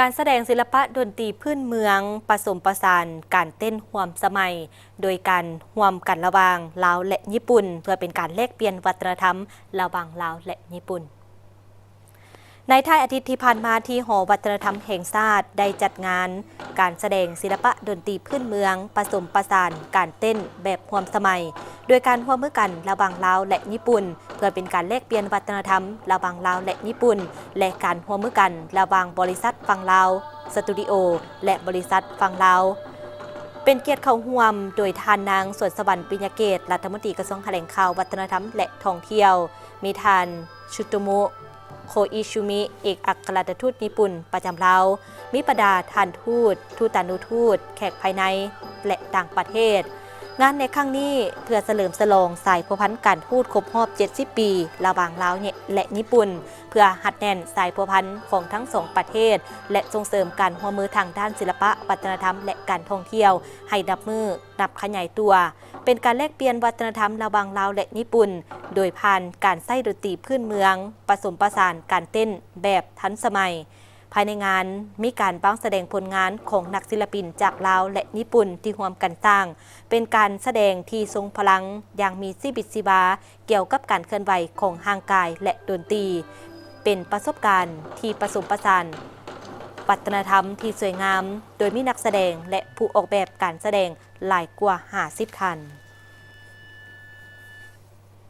การแสดงศิลปะดนตรีพื้นเมืองผสมผสานการเต้นร่วมสมัยโดยการร่วมกันระหว่างลาวและญี่ปุ่นเพื่อเป็นการแลกเปลี่ยนวัฒนธรรมระหว่างลาวและญี่ปุ่นในท้ายอาทิตย์ที่ผ่านมาที่หอวัฒนธรรมแห่งชาติได้จัดงานการแสดงศิลปะดนตรีพื้นเมืองผสมผสานการเต้นแบบร่วมสมัยโดยการร่วมมือกันระหว่างลาวและญี่ปุ่นเพื่อเป็นการแลกเปลี่ยนวัฒนธรรมระหว่างลาวและญี่ปุ่นและการร่วมมือกันระหว่างบริษัทฝั่งลาวสตูดิโอและบริษัทฝั่งลาวเป็นเกียรติเข้าร่วมโดยท่านนางสวนสวรรค์ปิญญเกตรัฐมนตรีกระทรวงแถลงข่าววัฒนธรรมและท่องเที่ยวมีท่านชุโตมุโคอิชุมิเอกอัครราชทูตญี่ปุ่นประจำลาวมีประดาท่านทูตทูตานุทูตแขกภายในและต่างประเทศงานในครั้งนี้เพื่อเฉลิมฉลองสายพัวพันธ์การทูตครบรอบ70 ปีระหว่างลาวและญี่ปุ่นเพื่อหัดแน่นสายพัวพันธ์ของทั้งสองประเทศและส่งเสริมการร่วมมือทางด้านศิลปะวัฒนธรรมและการท่องเที่ยวให้นับขยายตัวเป็นการแลกเปลี่ยนวัฒนธรรมระหว่างลาวและญี่ปุ่นโดยผ่านการใช้ดนตรีพื้นเมืองผสมผสานการเต้นแบบทันสมัยภายในงานมีการบ้างแสดงผลงานของนักศิลปินจากลาวและญี่ปุ่นที่ร่วมกันสร้างเป็นการแสดงที่ทรงพลังอย่างมีชีวิตชีวาเกี่ยวกับการเคลื่อนไหวของร่างกายและดนตรีเป็นประสบการณ์ที่ผสมผสานวัฒนธรรมที่สวยงามโดยมีนักแสดงและผู้ออกแบบการแสดงหลายกว่า50 ท่าน